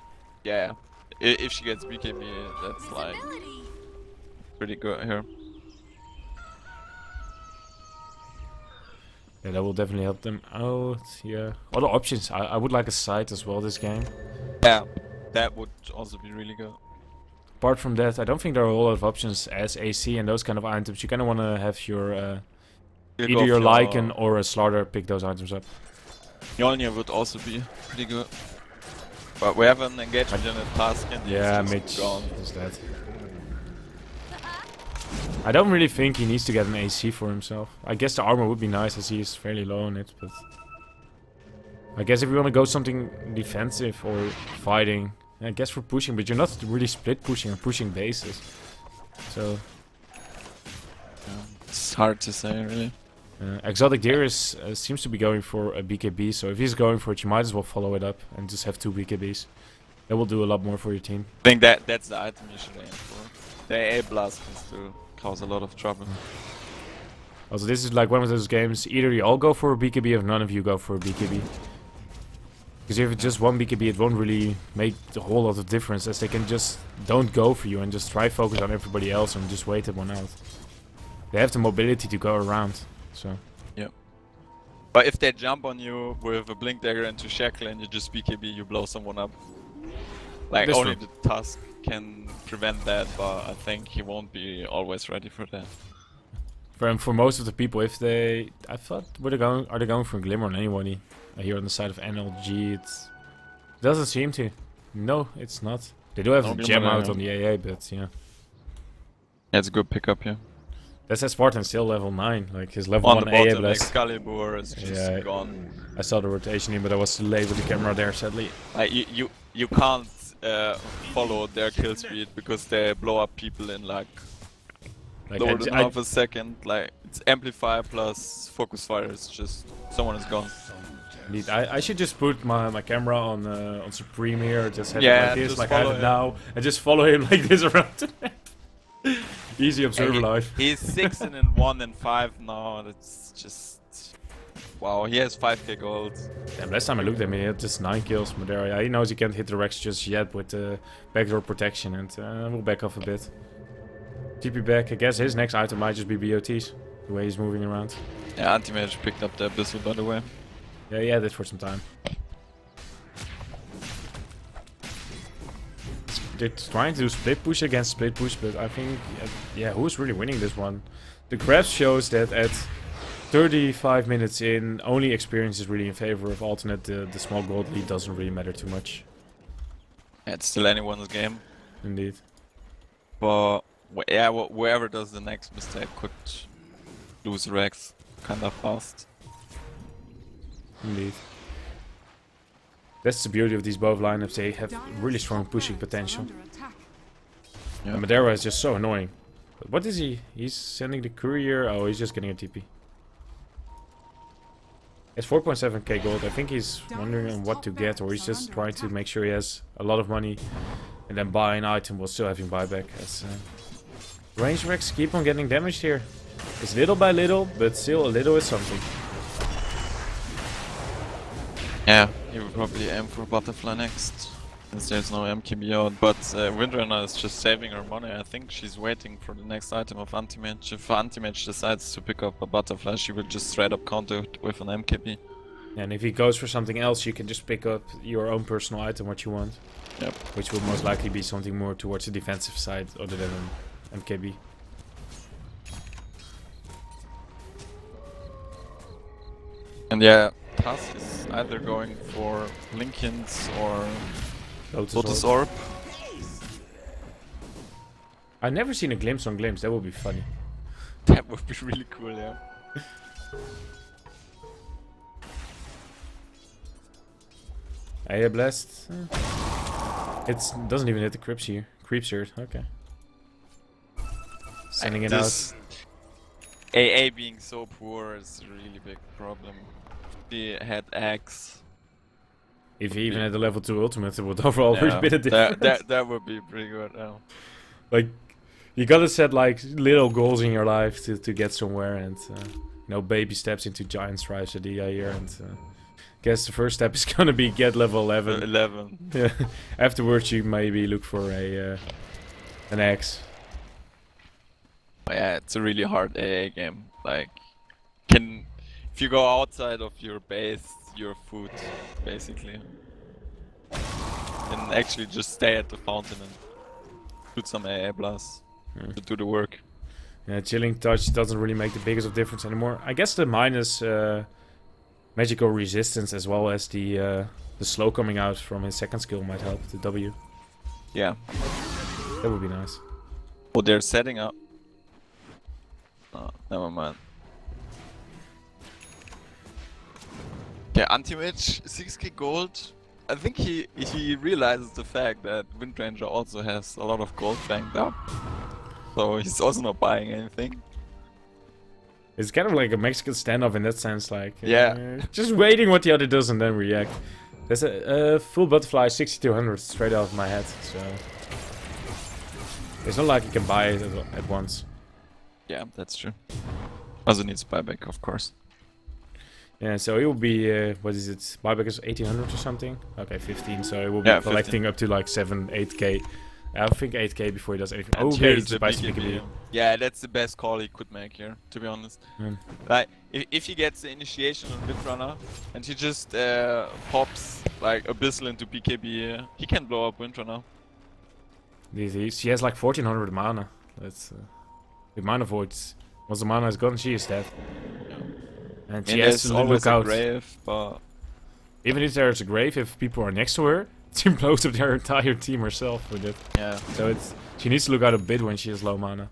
Yeah, if she gets BKB, that's like pretty good here. Yeah, that will definitely help them out. Yeah, other options. I would like a side as well this game. Yeah, that would also be really good. Apart from that, I don't think there are a whole lot of options as AC and those kind of items. You kind of want to have your either your Lycan or a Slaughter pick those items up. Mjolnir would also be pretty good. But we have an engagement in a task and Yeah, he's Mitch just gone. is that. I don't really think he needs to get an AC for himself. I guess the armor would be nice as he is fairly low on it, but I guess if you want to go something defensive or fighting, I guess for pushing, but you're not really split pushing or pushing bases. So It's hard to say, really. Exotic Deer seems to be going for a BKB, so if he's going for it, you might as well follow it up and just have 2 BKBs. That will do a lot more for your team. I think that's the item you should aim for. The A blast can still cause a lot of trouble. Also, this is like one of those games, either you all go for a BKB or none of you go for a BKB. Because if it's just one BKB, it won't really make a whole lot of difference, as they can just don't go for you and just try focus on everybody else and just wait it one out. They have the mobility to go around, so... But if they jump on you with a Blink Dagger into Shackle and you just BKB, you blow someone up. Like, That's only true. the Tusk can prevent that, but I think he won't be always ready for that. For most of the people, if they... I thought, are they going for a Glimmer on anybody? Here on the side of NLG, it doesn't seem to. No, it's not. They do have No a gem Glimmer out there. on the AA, but yeah. Yeah, it's a good pickup here. That's Spartan still level 9, like his level On 1 the AA bottom, blast. Excalibur is just Yeah. gone. I saw the rotation in, but I was too late with the camera there, sadly. Like, you can't follow their kill speed because they blow up people in like lower than half a second. Like, it's Amplify plus Focus Fire. It's just someone is gone. Indeed, I should just put my camera on Supreme here, just have Yeah, it like this, just like I have follow it him. now, and just follow him like this around the map. Easy observer life. He's 6 and in 1 and 5 now, and it's just Wow, he has 5k gold. Damn, last time I looked at him, he had just 9 kills. Madera, yeah, he knows he can't hit the Rex just yet with backdoor protection, and we'll back off a bit. TP back. I guess his next item might just be BOTs, the way he's moving around. Yeah, Anti-Mage picked up the Abyssal, by the way. Yeah, he had it for some time. They're trying to do split push against split push, but I think, yeah, who's really winning this one? The graph shows that at 35 minutes in, only experience is really in favor of alternate. The small gold lead doesn't really matter too much. Yeah, it's still anyone's game. Indeed. But yeah, whoever does the next mistake could lose Rex kinda fast. Indeed. That's the beauty of these both lineups. They have really strong pushing potential. Yeah. And Madera is just so annoying. But what is he? He's sending the courier. Oh, he's just getting a TP. It's 4.7k gold. I think he's wondering on what to get, or he's just trying to make sure he has a lot of money and then buy an item while still having buyback. As range Rex keep on getting damaged here. It's little by little, but still a little is something. Yeah, he will probably aim for Butterfly next, since there's no MKB out. But Windrunner is just saving her money. I think she's waiting for the next item of Anti-Mage. If Anti-Mage decides to pick up a Butterfly, she will just straight up counter it with an MKB. And if he goes for something else, you can just pick up your own personal item, what you want. Yep. Which will most likely be something more towards the defensive side, other than an MKB. And yeah, Task is either going for Lincolns or Lotus Orb. I've never seen a glimpse on glimpse. That would be funny. That would be really cool, yeah. Aya Blast. It doesn't even hit the creeps here. Creeps here. Okay. Sending it out. AA being so poor is a really big problem. He had X. If he even had the level 2 ultimate, it would overall really been a difference. That would be pretty good now. Like, you gotta set like little goals in your life to get somewhere, and you know, baby steps into giant strides at the year. And guess the first step is gonna be get level 11. 11. Yeah. Afterwards, you maybe look for a an X. But yeah, it's a really hard AA game. Like, if you go outside of your base, your food, basically, and actually just stay at the fountain and shoot some AA blasts to do the work. Yeah, Chilling Touch doesn't really make the biggest of difference anymore. I guess the minus magical resistance as well as the slow coming out from his second skill might help, the W. Yeah. That would be nice. Oh, they're setting up. Oh, never mind. Yeah, Anti-Mage, 6k gold. I think he realizes the fact that Windranger also has a lot of gold banked up. So he's also not buying anything. It's kind of like a Mexican standoff in that sense, like... Yeah. Just waiting what the other does and then react. There's a full butterfly 6200 straight out of my head, so... It's not like you can buy it at once. Yeah, that's true. Also needs buyback, of course. Yeah, so it will be, what is it? Buyback is 1800 or something? Okay, 15, so it will be collecting 15. up to like 8k. I think 8k before he does anything. And Okay, here's just buys the BKB. BKB. Yeah, that's the best call he could make here, to be honest. Like, if he gets the initiation on Windrunner, and he just pops like Abyssal into BKB, he can blow up Windrunner. She has like 1400 mana. That's with mana voids. Once the mana is gone, she is dead. And she has to look out. Grave, but even if there's a grave, if people are next to her, she blows up their entire team herself with it. yeah. So she needs to look out a bit when she has low mana.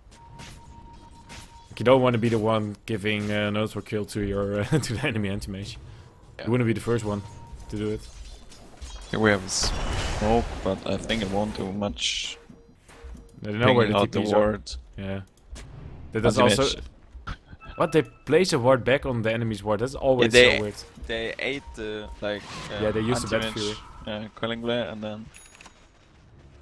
Like, you don't want to be the one giving an auto kill to your to the enemy anti-mage. Yeah. You wouldn't be the first one to do it. Here we have a smoke, but I think it won't do much. They know where the out the TPs are. ward. Yeah. That's also... What, they place a ward back on the enemy's ward? That's always so weird. They ate the, like... yeah, they used the Bat Anti-Mage, Fury. Quelling Blade, and then...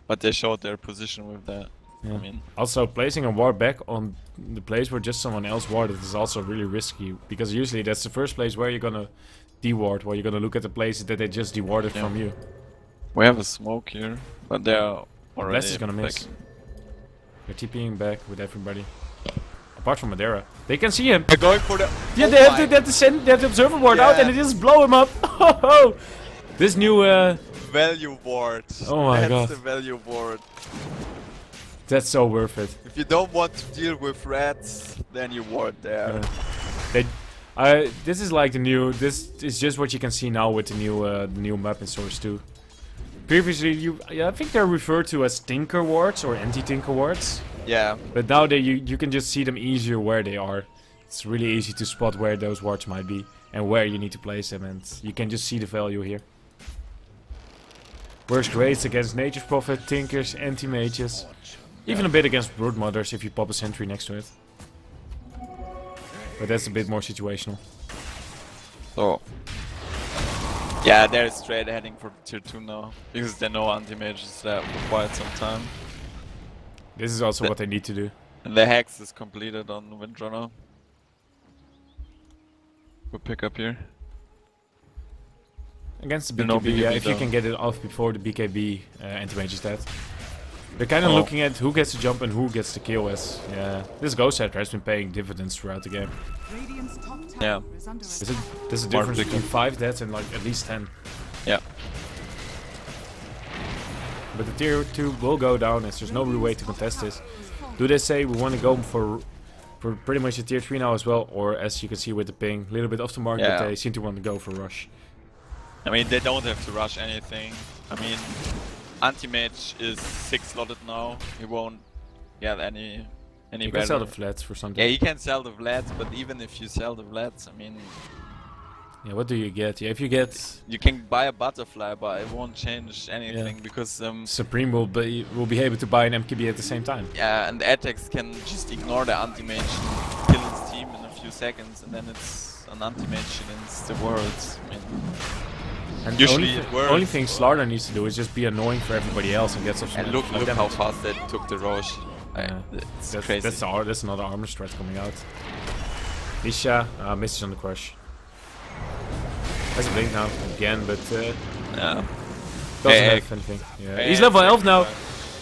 But they showed their position with that. Yeah. I mean, Also, placing a ward back on the place where just someone else warded is also really risky, because usually that's the first place where you're gonna deward, where you're gonna look at the places that they just dewarded Yeah. from you. we have a smoke here, but they're already Blast is gonna back. miss. They're TPing back with everybody. Apart from Madeira. They can see him. They're going for the... Yeah, Oh they my- have to send the observer ward out and Yeah. they just blow him up. Oh, this new value ward. Oh my That's god. the value ward. that's so worth it. If you don't want to deal with rats, then you ward there. This is like the new. This is just what you can see now with the new map in Source 2. Previously, I think they're referred to as Tinker wards or anti-Tinker wards. Yeah. But now you can just see them easier where they are. It's really easy to spot where those wards might be and where you need to place them, and you can just see the value here. Works great against Nature's Prophet, Tinkers, anti-mages. Even a bit against Broodmothers if you pop a sentry next to it. But that's a bit more situational. So. Yeah, they're straight heading for tier 2 now. Because they know anti-mage is there for quite some time. This is also what they need to do. And the hex is completed on Windrunner. We'll pick up here. Against the You know BKB, yeah, BKB if you down. can get it off before the BKB anti-mage is dead. They're kind of Oh. looking at who gets the jump and who gets the kill as, yeah. This Ghost Scepter has been paying dividends throughout the game. Radiant's top tower Yeah. is under There's a More difference between bigger. 5 deaths and like at least 10. Yeah. But the tier 2 will go down as there's no real way to contest this. Do they say we want to go for pretty much a tier 3 now as well? Or as you can see with the ping, a little bit off the mark, Yeah. but they seem to want to go for rush. I mean, they don't have to rush anything. I mean, anti-mage is 6 slotted now. He won't get any You better. can sell the flats for something. Yeah, he can sell the Vlads, but even if you sell the Vlads, I mean, Yeah, what do you get? Yeah, if you get you can buy a butterfly, but it won't change anything because Supreme will be able to buy an MKB at the same time. yeah, and Atex can just ignore the anti-mage and kill his team in a few seconds, and then it's an anti-mage against the worlds. I mean, And Usually only it works. only thing Slardar needs to do is just be annoying for everybody else and get some and look how fast they took the Roche. Yeah. It's That's, crazy. that's another armor strat coming out. Isha misses on the crush. Has a blink now again, but yeah. doesn't Hey, have anything. Yeah. Hey, He's level 11 now.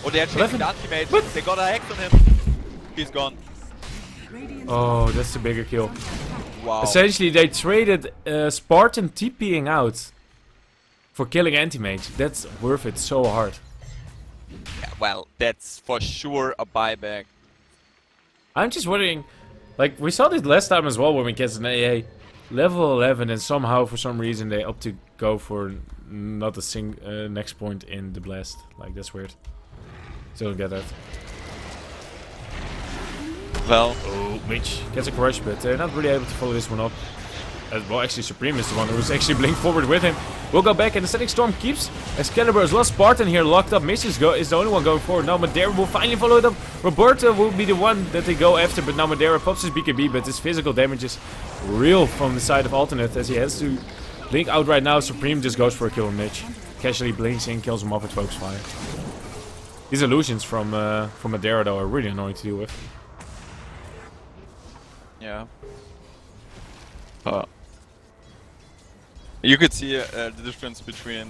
Oh, they are chasing 11. the anti-mage. What? They got a hex on him. He's gone. Radiant's Oh, that's the bigger kill. Wow. Essentially, they traded Spartan TPing out for killing anti-mage. That's worth it so hard. Yeah, well, that's for sure a buyback. I'm just wondering, like, we saw this last time as well when we get an AA. Level 11 and somehow for some reason they opt to go for not a next point in the blast. Like, that's weird. Still don't get that. Well, Oh, Mitch gets a crush, but they're not really able to follow this one up. Well, actually, Supreme is the one who's actually blinked forward with him. We'll go back, and the Static Storm keeps Excalibur as well. Spartan here locked up. Mitch is the only one going forward. Now Madeira will finally follow it up. Roberta will be the one that they go after, but now Madeira pops his BKB, but his physical damage is real from the side of Alternate as he has to blink out right now. Supreme just goes for a kill on Mitch. Casually blinks in, kills him off with Focus Fire. These illusions from Madeira, though, are really annoying to deal with. yeah. You could see the difference between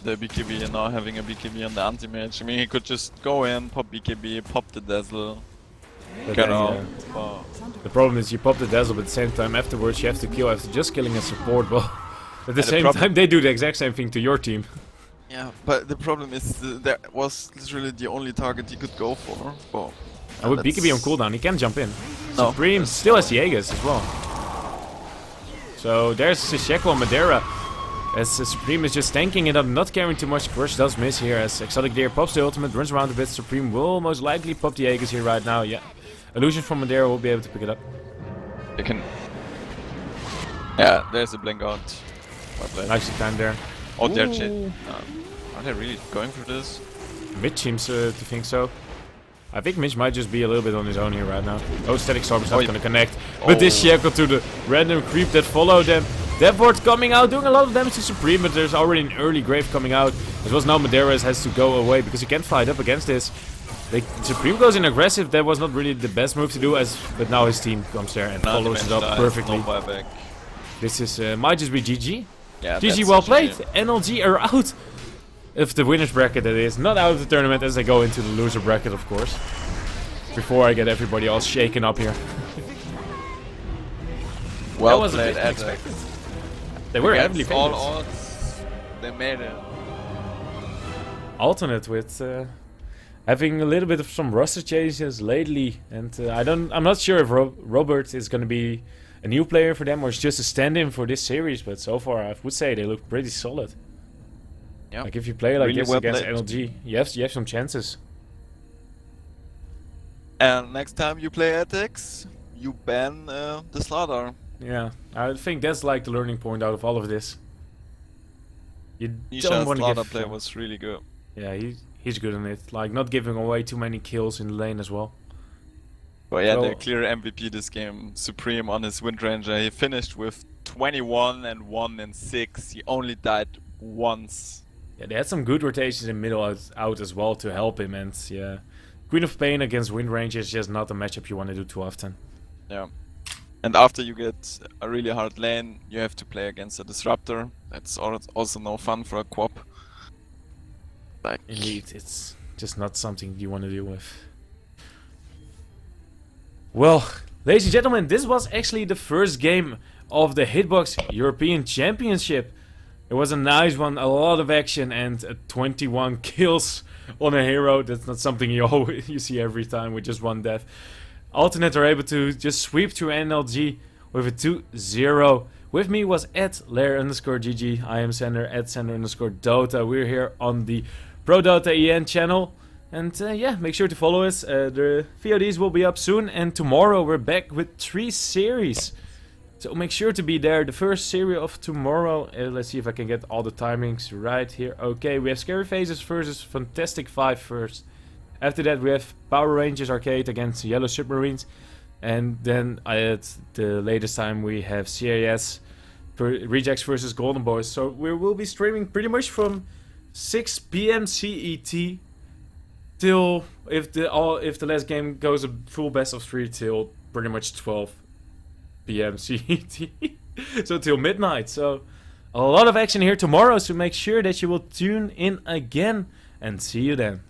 the BKB and now having a BKB on the anti-mage. I mean, he could just go in, pop BKB, pop the Dazzle, But get then, out. the problem is you pop the Dazzle, but at the same time afterwards you have to kill after just killing a support. Well, at the the same problem- time they do the exact same thing to your team. Yeah, but the problem is that was literally the only target he could go for. Well, And with that's- BKB on cooldown, he can jump in. No, Supreme still has the Aegis as well. So there's Sheko on Madeira. As Supreme is just tanking it up, not caring too much. Crush does miss here as Exotic Deer pops the ultimate, runs around a bit. Supreme will most likely pop the Aegis here right now. Yeah, Illusion from Madeira will be able to pick it up. they can. Yeah, there's a blink out. Well played. Nicely timed there. Oh, they're Ooh. are they really going for this? Mitch seems to think so. I think Mitch might just be a little bit on his own here right now. Oh, Static Storm is not Oh, going to connect. But this Oh. Shackle to the random creep that followed them. Deathward coming out, doing a lot of damage to Supreme, but there's already an early grave coming out. As well as now Madeira has to go away because he can't fight up against this. Supreme goes in aggressive. That was not really the best move to do, but now his team comes there and Now follows it Dimension up dies, perfectly. no buyback. This is might just be GG. Yeah, GG, that's well such a played. shame. NLG are out of the winners bracket, that is. Not out of the tournament as they go into the loser bracket, of course. Before I get everybody all shaken up here. Well was a played, bit Attic. unexpected. They were heavily Against all favored. odds, they made it. Alternate with having a little bit of some roster changes lately, and I'm not sure if Robert is going to be a new player for them or it's just a stand-in for this series. But so far, I would say they look pretty solid. Yeah. Like if you play like Really this well against played. NLG, you have some chances. And next time you play Attics, you ban the Slaughter. Yeah, I think that's like the learning point out of all of this. You don't Nisha's want to Slaughter give. play was really good. Yeah, he's good in it. Like not giving away too many kills in the lane as well. But yeah, So- the clear MVP this game, Supreme on his Wind Ranger. He finished with 21 and 1 and 6. He only died once. Yeah, they had some good rotations in middle out as well to help him, and yeah, Queen of Pain against Wind Ranger is just not a matchup you want to do too often. Yeah. And after you get a really hard lane, you have to play against a Disruptor. That's also no fun for a Quap. Like, Indeed, it's just not something you want to deal with. Well, ladies and gentlemen, this was actually the first game of the Hitbox European Championship. It was a nice one, a lot of action, and 21 kills on a hero. That's not something you see every time with just one death. Alternate are able to just sweep through NLG with a 2-0. With me was @Lair_GG. I am Sander @Sander_Dota. We're here on the Pro Dota EN channel. And yeah, make sure to follow us. The VODs will be up soon. And tomorrow we're back with 3 series. So make sure to be there. The first series of tomorrow. Let's see if I can get all the timings right here. Okay, we have Scary Faces versus Fantastic 5 first. After that we have Power Rangers Arcade against Yellow Submarines. And then at the latest time we have CIS Rejects versus Golden Boys. So we will be streaming pretty much from 6 PM CET till if the last game goes a full best of 3 till pretty much 12 PM CET. So till midnight. So a lot of action here tomorrow, so make sure that you will tune in again and see you then.